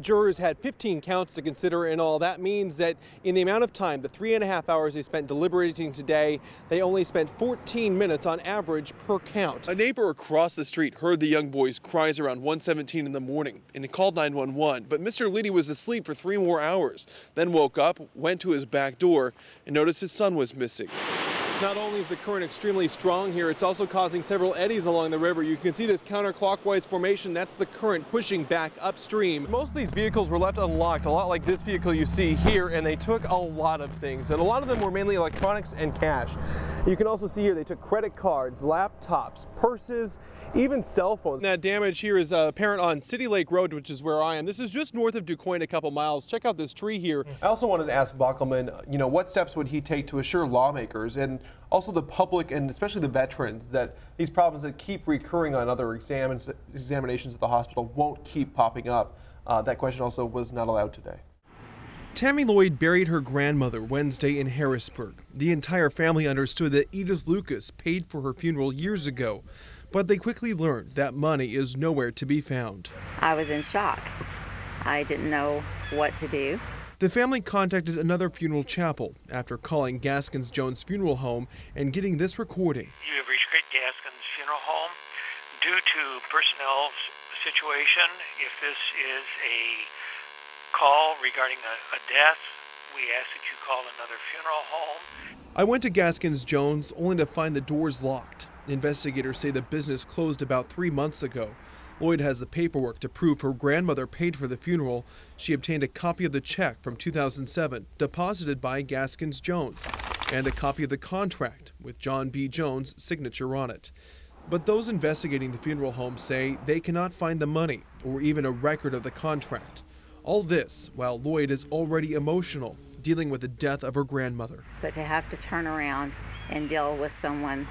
Jurors had 15 counts to consider in all. That means that in the amount of time, the 3.5 hours they spent deliberating today, they only spent 14 minutes on average per count. A neighbor across the street heard the young boy's cries around 1:17 in the morning and he called 911. But Mr. Liddy was asleep for 3 more hours, then woke up, went to his back door, and noticed his son was missing. Not only is the current extremely strong here, it's also causing several eddies along the river. You can see this counterclockwise formation. That's the current pushing back upstream. Most of these vehicles were left unlocked, a lot like this vehicle you see here, and they took a lot of things. And a lot of them were mainly electronics and cash. You can also see here they took credit cards, laptops, purses, even cell phones. That damage here is apparent on City Lake Road, which is where I am. This is just north of DuQuoin, a couple miles. Check out this tree here. I also wanted to ask Bockelman, what steps would he take to assure lawmakers and also the public and especially the veterans that these problems that keep recurring on other examinations at the hospital won't keep popping up? That question also was not allowed today. Tammy Lloyd buried her grandmother Wednesday in Harrisburg. The entire family understood that Edith Lucas paid for her funeral years ago, but they quickly learned that money is nowhere to be found. I was in shock. I didn't know what to do. The family contacted another funeral chapel after calling Gaskins Jones Funeral Home and getting this recording. You have reached Great Gaskins Funeral Home. Due to personnel situation, if this is a call regarding a death, we ask that you call another funeral home. I went to Gaskins Jones only to find the doors locked. Investigators say the business closed about 3 months ago. Lloyd has the paperwork to prove her grandmother paid for the funeral. She obtained a copy of the check from 2007 deposited by Gaskins Jones and a copy of the contract with John B. Jones' signature on it. But those investigating the funeral home say they cannot find the money or even a record of the contract. All this while Lloyd is already emotional, dealing with the death of her grandmother. But to have to turn around and deal with someone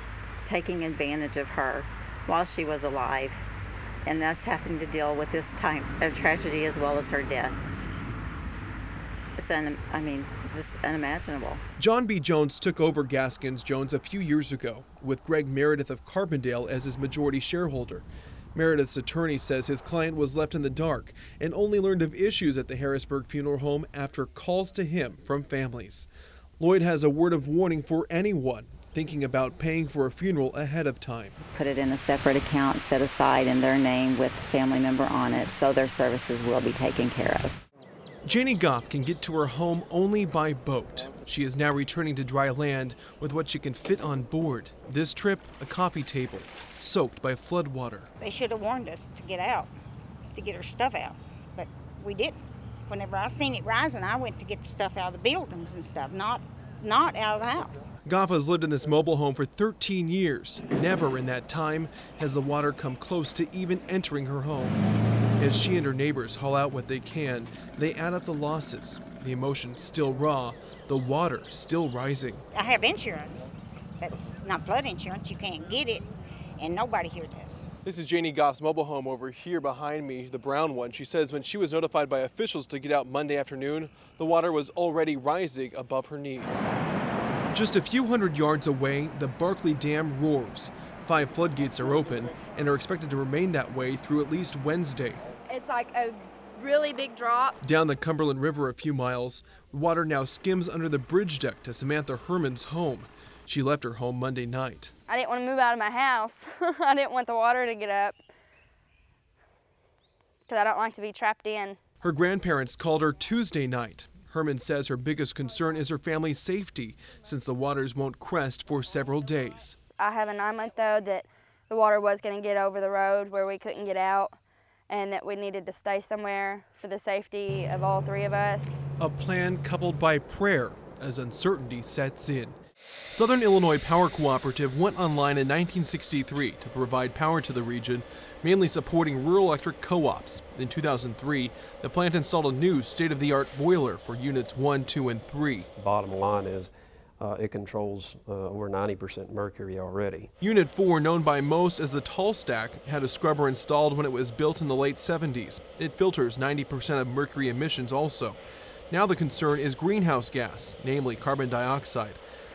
taking advantage of her while she was alive, and thus having to deal with this time of tragedy as well as her death. It's just unimaginable. John B. Jones took over Gaskins Jones a few years ago with Greg Meredith of Carbondale as his majority shareholder. Meredith's attorney says his client was left in the dark and only learned of issues at the Harrisburg Funeral Home after calls to him from families. Lloyd has a word of warning for anyone thinking about paying for a funeral ahead of time. Put it in a separate account set aside in their name with a family member on it, so their services will be taken care of. Janie Goff can get to her home only by boat. She is now returning to dry land with what she can fit on board. This trip, a coffee table, soaked by flood water. They should have warned us to get out, to get our stuff out, but we didn't. Whenever I seen it rising, I went to get the stuff out of the buildings and stuff, not out of the house. Goff has lived in this mobile home for 13 years. Never in that time has the water come close to even entering her home. As she and her neighbors haul out what they can, they add up the losses. The emotion still raw, the water still rising. I have insurance, but not flood insurance. You can't get it, and nobody here does. This is Janie Goff's mobile home over here behind me, the brown one. She says when she was notified by officials to get out Monday afternoon, the water was already rising above her knees. Just a few hundred yards away, the Barkley Dam roars. 5 floodgates are open and are expected to remain that way through at least Wednesday. It's like a really big drop. Down the Cumberland River a few miles, water now skims under the bridge deck to Samantha Herman's home. She left her home Monday night. I didn't want to move out of my house. I didn't want the water to get up because I don't like to be trapped in. Her grandparents called her Tuesday night. Herman says her biggest concern is her family's safety since the waters won't crest for several days. I have a 9-month-old that the water was going to get over the road where we couldn't get out, and that we needed to stay somewhere for the safety of all 3 of us. A plan coupled by prayer as uncertainty sets in. Southern Illinois Power Cooperative went online in 1963 to provide power to the region, mainly supporting rural electric co-ops. In 2003, the plant installed a new state-of-the-art boiler for units 1, 2, and 3. Bottom line is it controls over 90% mercury already. Unit 4, known by most as the Tall Stack, had a scrubber installed when it was built in the late 70s. It filters 90% of mercury emissions also. Now the concern is greenhouse gas, namely carbon dioxide.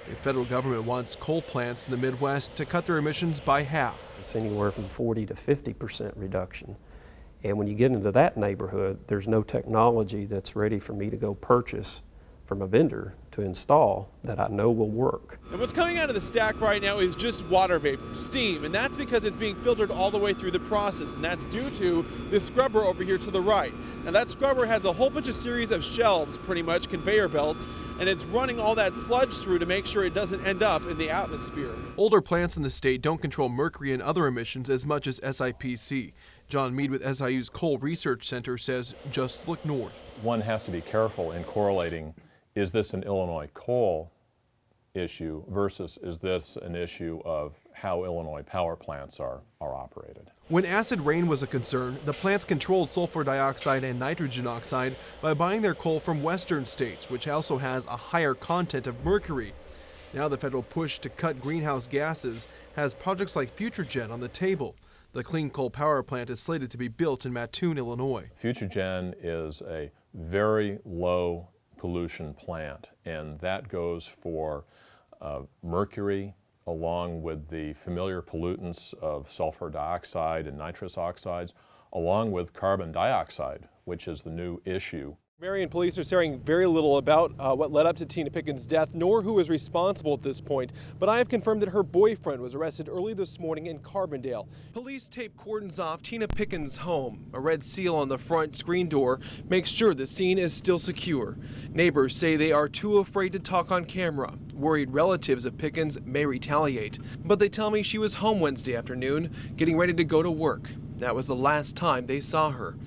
The federal government wants coal plants in the Midwest to cut their emissions by half. It's anywhere from 40 to 50% reduction And when you get into that neighborhood, there's no technology that's ready for me to go purchase from a vendor to install that I know will work. And what's coming out of the stack right now is just water vapor, steam, and that's because it's being filtered all the way through the process, and that's due to this scrubber over here to the right. Now that scrubber has a whole bunch of series of shelves, pretty much conveyor belts, and it's running all that sludge through to make sure it doesn't end up in the atmosphere. Older plants in the state don't control mercury and other emissions as much as SIPC. John Mead with SIU's Coal Research Center says just look north. One has to be careful in correlating, is this an Illinois coal issue versus is this an issue of how Illinois power plants are operated. When acid rain was a concern, the plants controlled sulfur dioxide and nitrogen oxide by buying their coal from western states, which also has a higher content of mercury. Now the federal push to cut greenhouse gases has projects like FutureGen on the table. The clean coal power plant is slated to be built in Mattoon, Illinois. FutureGen is a very low pollution plant, and that goes for mercury along with the familiar pollutants of sulfur dioxide and nitrous oxides, along with carbon dioxide, which is the new issue. Marion police are saying very little about what led up to Tina Pickens' death, nor who is responsible at this point. But I have confirmed that her boyfriend was arrested early this morning in Carbondale. Police taped cordons off Tina Pickens' home. A red seal on the front screen door makes sure the scene is still secure. Neighbors say they are too afraid to talk on camera, worried relatives of Pickens may retaliate. But they tell me she was home Wednesday afternoon, getting ready to go to work. That was the last time they saw her.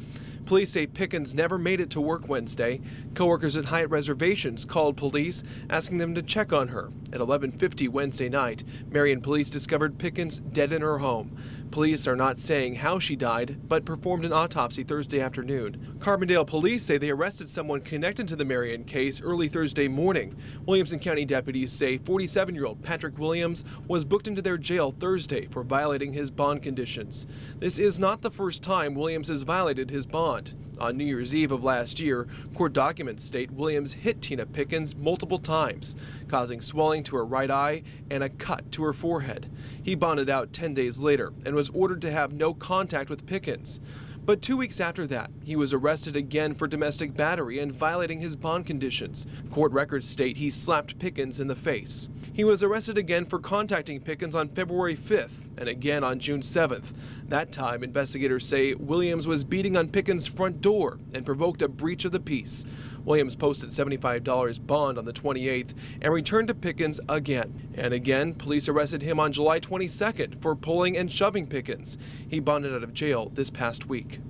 Police say Pickens never made it to work Wednesday. Coworkers at Hyatt Reservations called police, asking them to check on her. At 11:50 Wednesday night, Marion police discovered Pickens dead in her home. Police are not saying how she died, but performed an autopsy Thursday afternoon. Carbondale police say they arrested someone connected to the Marion case early Thursday morning. Williamson County deputies say 47-year-old Patrick Williams was booked into their jail Thursday for violating his bond conditions. This is not the first time Williams has violated his bond. On New Year's Eve of last year, court documents state Williams hit Tina Pickens multiple times, causing swelling to her right eye and a cut to her forehead. He bonded out 10 days later and was ordered to have no contact with Pickens. But 2 weeks after that, he was arrested again for domestic battery and violating his bond conditions. Court records state he slapped Pickens in the face. He was arrested again for contacting Pickens on February 5th and again on June 7th. That time, investigators say Williams was beating on Pickens' front door and provoked a breach of the peace. Williams posted $75 bond on the 28th and returned to Pickens again. And again, police arrested him on July 22nd for pulling and shoving Pickens. He bonded out of jail this past week.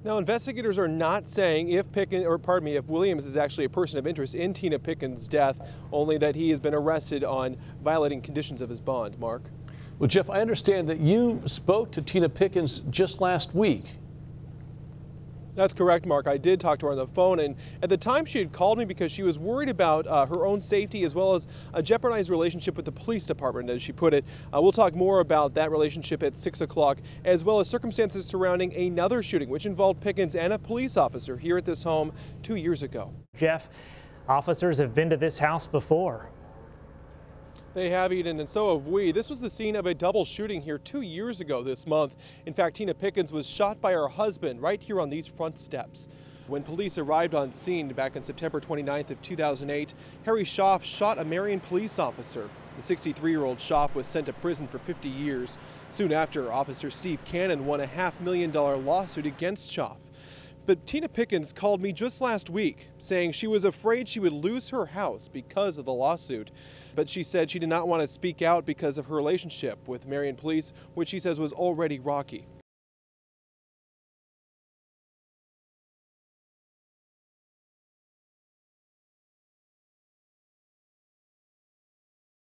Now, investigators are not saying if Williams is actually a person of interest in Tina Pickens' death, only that he has been arrested on violating conditions of his bond. Mark? Well, Jeff, I understand that you spoke to Tina Pickens just last week. That's correct, Mark. I did talk to her on the phone, and at the time she had called me because she was worried about her own safety as well as a jeopardized relationship with the police department, as she put it. We'll talk more about that relationship at 6 o'clock, as well as circumstances surrounding another shooting, which involved Pickens and a police officer here at this home 2 years ago. Jeff, officers have been to this house before. They have, Eden, and so have we. This was the scene of a double shooting here 2 years ago this month. In fact, Tina Pickens was shot by her husband right here on these front steps. When police arrived on scene back on September 29th of 2008, Harry Schaaf shot a Marion police officer. The 63-year-old Schaaf was sent to prison for 50 years. Soon after, Officer Steve Cannon won a $500,000 lawsuit against Schaaf. But Tina Pickens called me just last week, saying she was afraid she would lose her house because of the lawsuit. But she said she did not want to speak out because of her relationship with Marion police, which she says was already rocky.